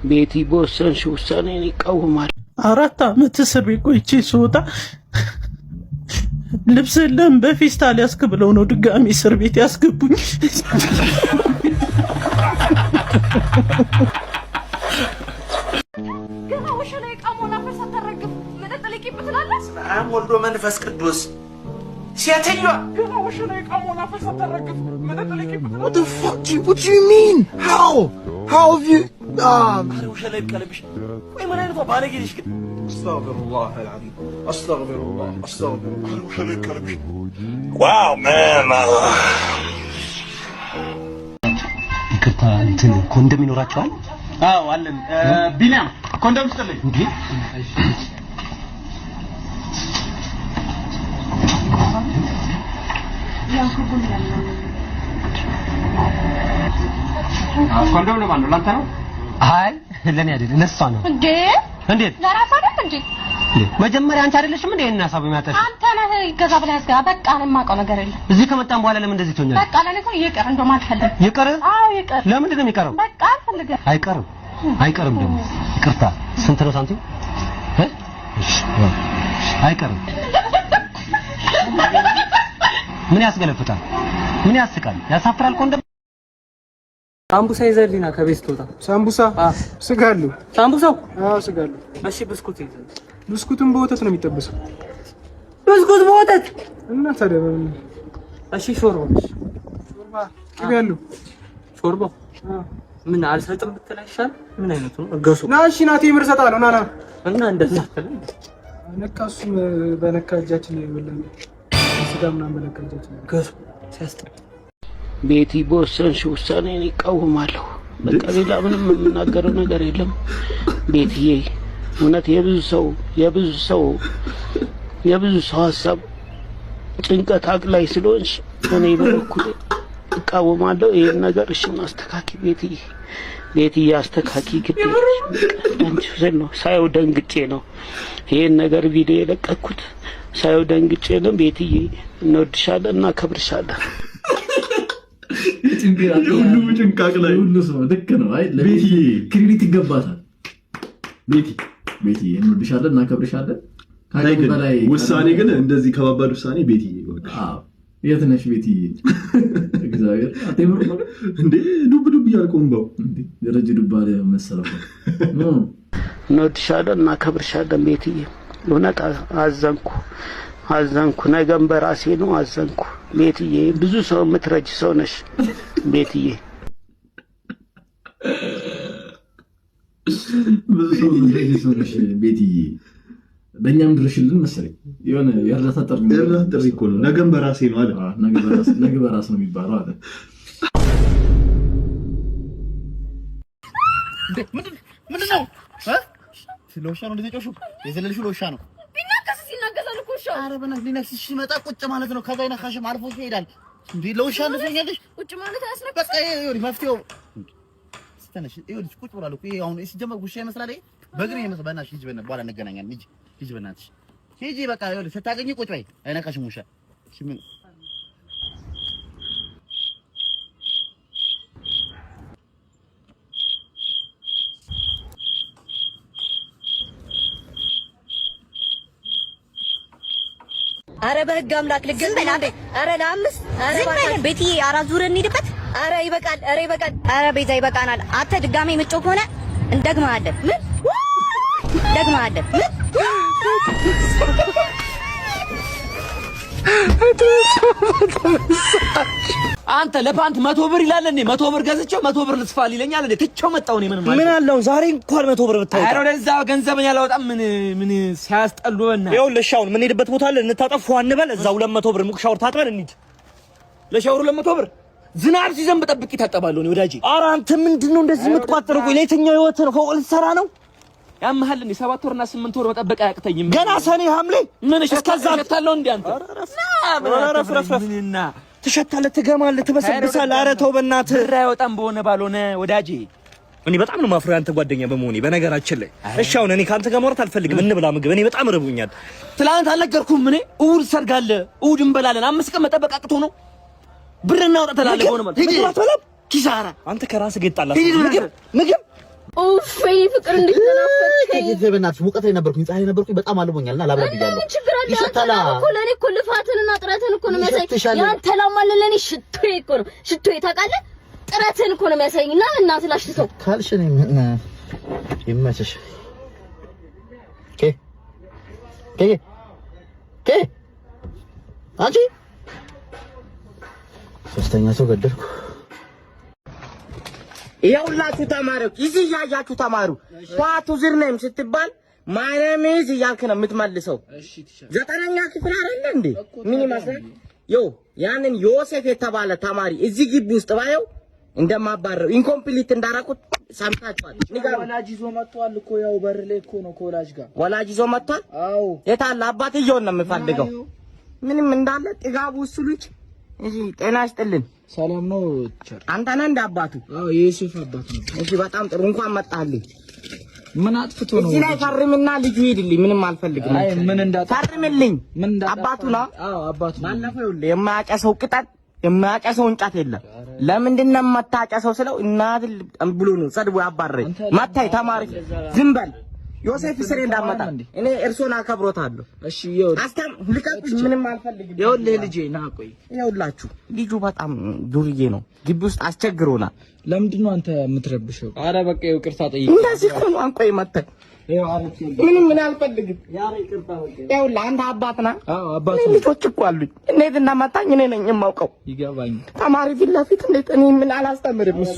ቤቲ በወሰንሽ ውሳኔን ይቃወማል። 4 ዓመት እስር ቤት ቆይቼ ስወጣ ልብስ ለም በፌስታል ያስክ ብለው ነው ድጋሚ እስር ቤት ያስገቡኝ። ግማሽ ላይ ቃሞና ፈሳ ተረግፍ መደጠለቂ ብትላለስ አም ወልዶ መንፈስ ቅዱስ ሲያተኛ ግማሽ ላይ ቃሞና ፈሳ ተረግፍ መደጠለቂ ብትላለስ What the fuck what do you mean? How have you አሩሽ ላይ ቀለብሽ ወይ ምን አይነቱ ባለጌ ልጅ ግን አስተግፊሩላህ አልዓዚም አስተግፊሩላህ አሩሽ ላይ ቀለብሽ ዋው ማን ይቅርታ እንትን ኮንዶም ይኖራቸዋል? አዎ አለን። ቢኒያም ኮንዶም ስጠልኝ እንዴ? ኮንዶም ለማን ነው? ላንተ ነው? አይ ለኔ አይደለም ለሷ ነው። እንዴ እንዴት ለራስ አይደል እንዴ? መጀመሪያ አንቺ አይደለሽም እንዴ እና ሐሳብ የሚያጠሽ? አንተ ነህ ይገዛ ብለህ ያስጋ። በቃ እኔ የማውቀው ነገር የለም። እዚህ ከመጣን በኋላ ለምን እንደዚህ ትሆኛለሽ? በቃ ለኔ እኮ ይቅር እንደውም አልፈልግም። ይቅር? አዎ ይቅር። ለምንድን ነው የሚቀረው? በቃ አልፈልግም። አይቀርም ደግሞ ይቅርታ። ስንት ነው ሳንቲም? አይቀርም። ምን ያስገለፍታል? ምን ያስቃል? ያሳፍራል። ኮንዶም ሳምቡሳ ይዘልኝና ከቤት ትወጣ። ሳምቡሳ ስጋሉ? ሳምቡሳው? አዎ ስጋሉ። እሺ ብስኩት ይዘል። ብስኩቱን በወተት ነው የሚጠበሰው። ብስኩት በወተት እና ታዲያ እሺ ሾርባ ቅቤ ያለው ሾርባ ምን አልሰጥም ብትል አይሻል? ምን አይነቱ ነው? ገሱ ና እሺ ና ቴምር እሰጥሃለሁ ና እና እንደዛ አትልም። ነካሱ በነካ እጃችን ነው የበላን ስጋ ምናምን በነካ እጃችን ገሱ ሲያስጠላ። ቤቲ በወሰንሽ ውሳኔን ይቃወማለሁ። በቃ ሌላ ምንም የምናገረው ነገር የለም። ቤትዬ እውነት የብዙ ሰው ሀሳብ ጭንቀት አቅላይ ስለሆንሽ እኔ በበኩሌ እቃወማለሁ ይሄን ነገር። እሺ ማስተካኪ ቤትዬ አስተካኪ ግድ አንቺ ነው። ሳይው ደንግጬ ነው ይሄን ነገር ቪዲዮ የለቀኩት። ሳይው ደንግጬ ነው። ቤትዬ እንወድሻለን እና ከብርሻለን። ሁሉ ጭንቃቅ ላይ ሁሉ ሰው ልክ ነው። አይ ለቤቲ ክሬዲት ይገባታል። ቤቲ እንወድሻለን እና ከብርሻለን። ካይ በላይ ውሳኔ ግን እንደዚህ ከባባድ ውሳኔ ቤቲ በቃ የት ነሽ ቤቲ? እግዚአብሔር አቴምሩ እንዴ ዱብ ያልቆምባው እንዴ ደረጀ ዱባለ መሰለው ነው። እንወድሻለን እና ከብርሻለን ቤትዬ። እውነት አዘንኩ። ነገም በራሴ ነው አዘንኩ ቤትዬ። ብዙ ሰው የምትረጅ ሰው ነሽ ቤትዬ። ብዙ ሰው የምትረጅ ሰው ነሽ ቤትዬ። በእኛም ድርሽልን መሰለኝ የሆነ የእርዳታ ጥሪ እኮ ነው። ነገም በራሴ ነው አለ። ነገ በራስ ነው የሚባለው አለ። ምንድን ነው ለውሻ ነው እንደተጮሹ የዘለልሽው ለውሻ ነው። ቢናከስስ ይናገዛል እኮ ውሻው። ኧረ በእናትህ ሊነክስሽ ሲመጣ ቁጭ ማለት ነው። ከዛ ይነካሽም አልፎ ይሄዳል። እንዴ ለውሻ እንደሰኛለሽ ቁጭ ማለት አያስነካም። በቃ ይሄ መፍትሄው ስተነሽ ይኸውልሽ ቁጭ ብሏል እኮ ይሄ አሁን ሲጀመር ውሻ ይመስላል። ይሄ በእግሬ ይመስላል። በእናትሽ ሂጂ በኋላ እንገናኛለን። ሂጂ በእናትሽ ሂጂ በቃ ይኸውልሽ ስታገኚ ቁጭ በይ። አይነካሽም ውሻ። እሺ ምን አረ በህግ አምላክ ልግም በላንዴ። አረ ለአምስት ዝም በል ቤትዬ። አራት ዙር እንሂድበት። አረ ይበቃል። አረ ቤዛ ይበቃናል። አተ ድጋሜ ምጮህ ሆነ እንደግማለን። ምን ደግማለን? ምን አንተ ለፓንት 100 ብር ይላል እንዴ? 100 ብር ገዝቼው 100 ብር ልስፋል ይለኛል እንዴ? ትቼው መጣው ነው። ምን አለው ዛሬ እንኳን 100 ብር ብታውቃ። አረ ወደዛ ገንዘብን ያላወጣም ምን ሲያስጠሉ በእና ይኸውልህ ሻውን ምን ሄድበት ቦታ አለ እንታጠፉ አንበል። እዛው 200 ብር ሙቅ ሻወር ታጥበን እንሂድ። ለሻወሩ 200 ብር ዝናብ ሲዘንብ ጠብቅ ይታጠባለሁ ነው ወዳጄ። ኧረ አንተ ምንድነው እንደዚህ የምትቋጥረው? ቆይ ለየትኛው ህይወት ነው ፎቅ ልትሰራ ነው? ያመሃል እንዴ? 7 ወርና 8 ወር መጠበቅ አያቅተኝም። ገና ሰኔ ሐምሌ ምን እስከዛ ተታለው እንዴ አንተ? ምንና ትሸታለህ፣ ትገማለህ፣ ትበሰብሳለህ። ኧረ ተው በእናትህ። ብር አይወጣም በሆነ ባልሆነ ወዳጄ። እኔ በጣም ነው ማፍረው አንተ ጓደኛ በመሆኔ በነገራችን ላይ። እሺ አሁን እኔ ካንተ ጋር ማውራት አልፈልግም። እንብላ ምግብ። እኔ በጣም ረቡኛል። ትላንት አልነገርኩም? እኔ እሑድ ሰርግ አለ፣ እሑድ እንበላለን። 5 ቀን መጠበቅ አቅቶ ነው ብር እናውጣ ተላለፈው ነው ማለት። ምግብ አትበላም? ኪሳራ። አንተ ከራስህ ጋር ይጣላል። ምግብ ኡፍ ወይኔ ፍቅር እንዴት ተናፈቀኝ። በእናትሽ ሙቀት ላይ ነበርኩኝ፣ ፀሐይ ነበርኩኝ፣ በጣም አልቦኛልና ላብላ ብያለሁ። ይሸታላ እኮ ለኔ እኮ ልፋትንና ጥረትን እኮ ነው የሚያሳይ። ያንተ ላማለ ለኔ ሽቶዬ እኮ ነው። ሽቶዬ ታውቃለህ? ጥረትን እኮ ነው የሚያሳይና እናት ላሽተው ካልሽ ነኝ ምን ይመችሽ። ኬ አንቺ ሶስተኛ ሰው ገደልኩ። ይኸውላችሁ ተማሪዎች እዚህ ያያችሁ ተማሩ ኳቱ ዝርነም ስትባል ማይነሜዝ እያልክ ነው የምትመልሰው። ዘጠነኛ ክፍል አይደለ እንዴ? ምን ይመስላል? ያንን ዮሴፍ የተባለ ተማሪ እዚህ ግቢ ውስጥ ባየው እንደማባረው ኢንኮምፕሊት እንዳራቁት ሰምታችኋል። ወላጅ ይዞ መጥቷል እኮ ያው በር ላይ እኮ ነው ከወላጅ ጋር ወላጅ ይዞ መጥቷል። አዎ የታለ አባትየውን ነው የምፈልገው። ምንም እንዳለ ጥጋቡ እሱ ልጅ እሺ ጤና ይስጥልን። ሰላም ነው ቸር። አንተ ነህ እንደ አባቱ? አዎ የዩሱፍ አባት ነው። እሺ በጣም ጥሩ እንኳን መጣህልኝ። ምን አጥፍቶ ነው? እዚህ ላይ ፈርምና ልጁ ሂድልኝ። ምንም አልፈልግም። አይ ምን ፈርምልኝ። ምን አባቱ ነው? አዎ አባቱ ነው። ባለፈው ይኸውልህ የማያጨሰው ቅጠል የማያጨሰው እንጨት የለም። ለምንድን ነው የማታጨሰው ስለው እናት ብሎ ነው ሰድቦ ያባረረኝ። መታይ ተማሪ ዝም በል ዮሴፍ ስሬ እንዳመጣ እኔ እርሶን አከብሮታለሁ። እሺ ይኸውልህ አስተም ልቀቅ። ምንም አልፈልግም። ይኸውልህ ልጄ ና ቆይ። ይኸውላችሁ ልጁ በጣም ዱርዬ ነው። ግቢ ውስጥ አስቸግሮናል። ለምንድን ነው አንተ የምትረብሸው? አረ በቃ ይቅርታ ጠይቅ። እንደዚህ እኮ ነው አንቆይ መተህ ምን አልፈልግም። ይኸውልህ አንተ አባት ነህ። አዎ አባት ነኝ። ልጆች እኮ አሉኝ። እንዴት እንዳመጣኝ እኔ ነኝ የማውቀው። ይገባኝ። ተማሪ ፊት ለፊት እንዴት እኔ ምን አላስተምርም። እሱ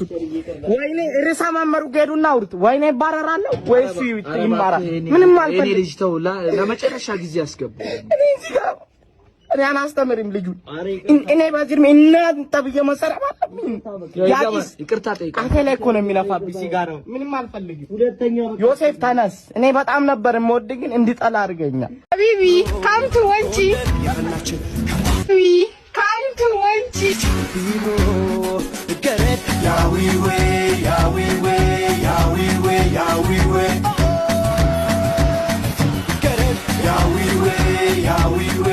ወይኔ ርዕሰ መምህሩ ጌዱና አውሩት። ወይኔ ይባረራለሁ ወይ እሱ ይማራል። ምንም አልፈልግም። እኔ ልጅ ተው ለመጨረሻ ጊዜ አስገቡ። እኔ አላስተምርም ልጁ እኔ ባዝር እናት ተብዬ መሰረብ አለብኝ። ያዲስ ይቅርታ ጠይቅ። አንተ ላይ እኮ ነው የሚለፋብኝ ሲጋራው። ምንም አልፈልግም። ዮሴፍ ተነስ። እኔ በጣም ነበር የምወድ ግን እንዲጠላ አድርገኛል። ሀቢቢ ካምቱ ወንጪ ሀቢቢ ካምቱ ወንጪ ገረት ያዊዌ ያዊዌ ያዊዌ ያዊዌ ገረት ያዊዌ ያዊዌ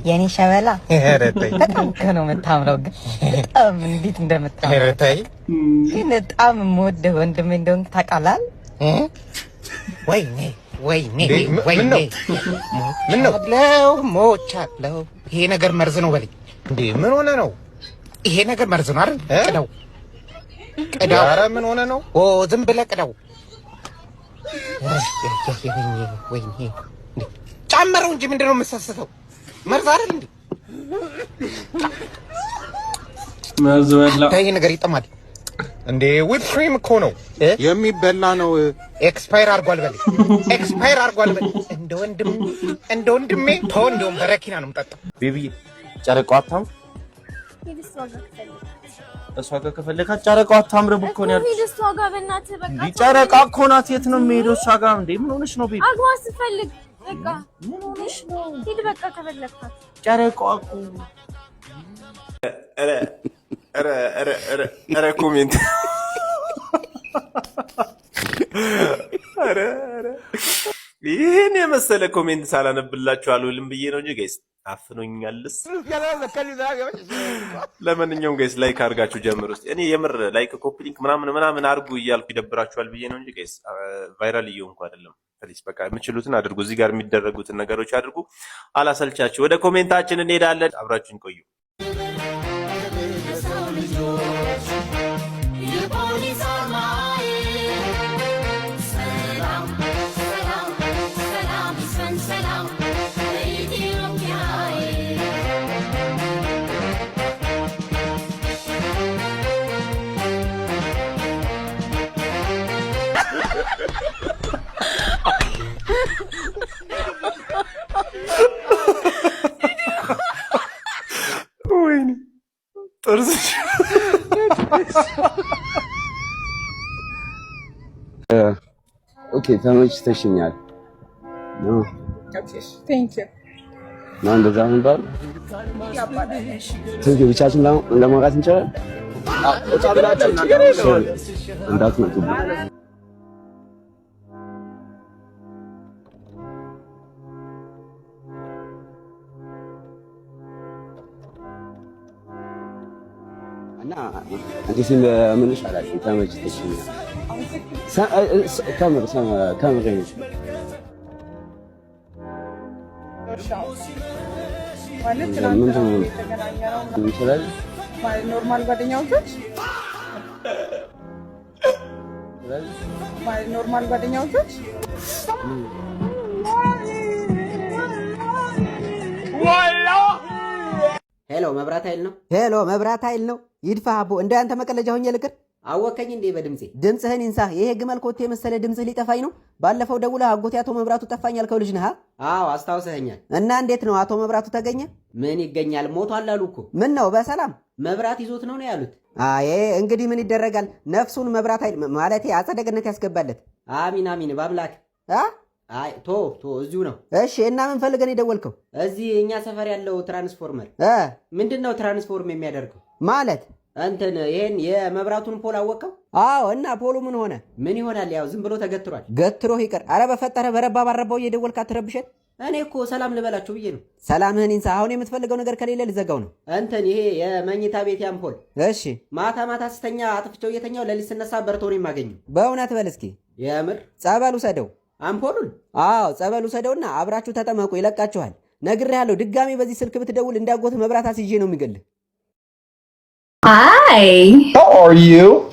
የኔ ሸበላ በጣም ነው የምታምረው። ግን በጣም እንዴት እንደምታምረው ግን በጣም የምወደው ወንድሜ እንደሆንክ ታውቃለህ። ወይኔ ወይኔ ወይኔ ምን ነው ሞቻለሁ። ይሄ ነገር መርዝ ነው በለኝ። እንዴ ምን ሆነ ነው? ይሄ ነገር መርዝ ነው አይደል? ቅዳው ቅዳው። ኧረ ምን ሆነ ነው? ኦ ዝም ብለህ ቅዳው። ወይኔ ጨመረው እንጂ ምንድነው የምትሰስተው? መርዝ አይደል እንዴ? መርዝ በላ። ይሄ ነገር ይጠማል እንዴ? ዊፕ ክሪም እኮ ነው የሚበላ ነው። ኤክስፓየር አድርጓል በለኝ። ኤክስፓየር አድርጓል በለኝ። እንደ ወንድሜ ተው። እንደውም በረኪና ነው የምጠጣው። ቤቢዬ ጨረቃው አታም እሷ ጋር ከፈለካት ጨረቃው አታምርም እኮ ነው ያልኩት። እሷ ጋር በእናትህ በቃ ጨረቃ እኮ ናት። የት ነው የምሄደው እሷ ጋር? እንዴ ምን ሆነሽ ነው ቤቢ? አግባ ስትፈልግ በቃ ምን ሆነሽ ነው? ሂድ በቃ ከፈለግካት ጨረቃው እኮ ኧረ ኮሜንት ይሄን የመሰለ ኮሜንት ሳላነብላችሁ አልውልም ብዬ ነው እንጂ ጋይስ አፍኖኛልስ። ለማንኛውም ጋይስ ላይክ አድርጋችሁ ጀምሩ። እስቲ እኔ የምር ላይክ ኮፒ ሊንክ ምናምን አድርጉ እያልኩ ይደብራችኋል ብዬ ነው እንጂ ጋይስ ቫይራል እየሆንኩ አይደለም። ፕሊዝ በቃ የምችሉትን አድርጉ። እዚህ ጋር የሚደረጉትን ነገሮች አድርጉ። አላሰልቻችሁ። ወደ ኮሜንታችን እንሄዳለን። አብራችሁን ቆዩ። ወይኔ ጥርስ ኦኬ ተመችተሽኛል። ነው እንደዛ ምንባል ትንሽ ብቻችን ለማውራት እንችላለን። ወጣ ብላችሁ እንዳትመጡ። እና እንዴት ምንሽ አላችሁ ተመችተሽኛል። ከምር ኖርማል ጓደኛዎች ሄሎ መብራት ኃይል ነው። ይድፋ አቦ እንደ አንተ መቀለጃ ሆኜ ልቅር አወከኝ እንዴ በድምጼ ድምጽህን ይንሳ። ይሄ ግመል ኮቴ የመሰለ ድምጽህ ሊጠፋኝ ነው። ባለፈው ደውለህ አጎቴ አቶ መብራቱ ጠፋኝ ያልከው ልጅ ነህ? አዎ አስታውሰኸኛል። እና እንዴት ነው አቶ መብራቱ ተገኘ? ምን ይገኛል ሞቷል አሉ እኮ። ምን ነው በሰላም መብራት ይዞት ነው ያሉት? አይ እንግዲህ ምን ይደረጋል። ነፍሱን መብራት ኃይል ማለቴ አጸደ ገነት ያስገባለት። አሚን አሚን ባምላክ። አይ ቶ እዚሁ ነው። እሺ እና ምን ፈልገን የደወልከው? እዚህ እኛ ሰፈር ያለው ትራንስፎርመር ምንድነው ትራንስፎርም የሚያደርገው ማለት እንትን ይሄን የመብራቱን ፖል አወቀው? አዎ እና ፖሉ ምን ሆነ? ምን ይሆናል ያው ዝም ብሎ ተገትሯል። ገትሮ ይቀር። አረ በፈጠረ በረባ ባረባው እየደወልክ አትረብሸን። እኔ እኮ ሰላም ልበላችሁ ብዬ ነው። ሰላምህን ይንሳ። አሁን የምትፈልገው ነገር ከሌለ ልዘጋው ነው። እንትን ይሄ የመኝታ ቤት አምፖል። እሺ ማታ ስተኛ አጥፍቼው እየተኛው ለሊት ስነሳ በርቶ ነው የማገኘው። በእውነት በል እስኪ። የምር ጸበል ውሰደው አምፖሉን። አዎ ጸበል ውሰደውና አብራችሁ ተጠመቁ ይለቃችኋል። ነግሬሃለሁ። ድጋሚ በዚህ ስልክ ብትደውል እንዳጎት መብራት አስይዤ ነው የሚገልህ። Hi. How are you?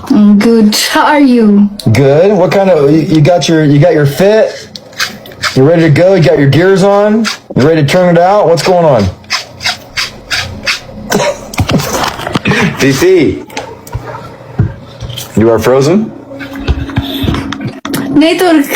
I'm good. How are you? Good. What kind of you got your fit? You ready to go? You got your gears on? You ready to turn it out? What's going on? DC. You are frozen? Network.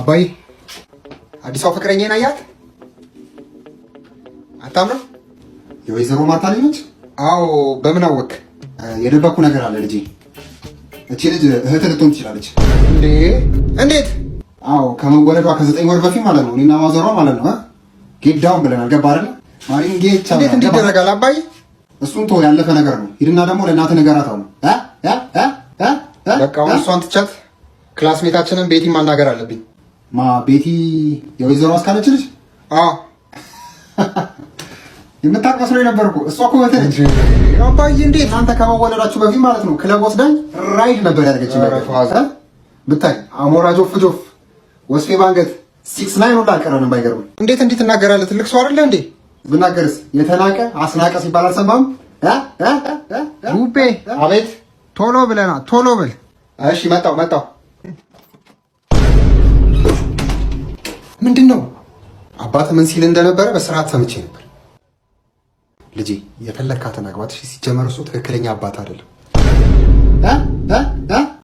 አባይ አዲሷ ፍቅረኛዬን አያት? አታምርም? የወይዘሮ ማርታ ልጅ ነች? አዎ። በምን አወቅ? የደበኩ ነገር አለ ልጄ። እቺ ልጅ እህት ልትሆን ትችላለች። እንዴ? እንዴት? አዎ ከመወለዷ ከ9 ወር በፊት ማለት ነው። እኔና ማዘሯ ማለት ነው ጌት ዳውን ብለናል። ገባ አይደል? ማሪን ጌት እንዴት እንዲደረጋል? አባይ እሱን ተው፣ ያለፈ ነገር ነው። ሂድና ደግሞ ለእናትህ ንገራት አሁን። በቃ አሁን እሷን ትቻት ክላስሜታችንን ቤቲ ማናገር አለብኝ። ማ ቤቲ የወይዘሮ አስካለች ልጅ? አዎ የምታውቅ መስሎኝ ነበር እኮ። እሷ እኮ በተለች አባዬ። እንዴት አንተ ከመወለዳችሁ በፊት ማለት ነው ክለብ ወስዳኝ ራይድ ነበር ያደረገችኝ። ብታይ አሞራ ጆፍ ወስፌ ባንገት 69 ወላ አልቀረንም። ባይገርም እንዴት እንዴት ትናገራለህ? ትልቅ ሰው አይደለ እንዴ? ብናገርስ የተናቀ አስናቀ ሲባል አልሰማህም? ሩቤ አቤት። ቶሎ ብለና ቶሎ ብል። እሺ መጣው ምንድን ነው አባት ምን ሲል እንደነበረ በስርዓት ሰምቼ ነበር። ልጄ የፈለካትን አግባት። ሲጀመር እሱ ትክክለኛ አባት አይደለም።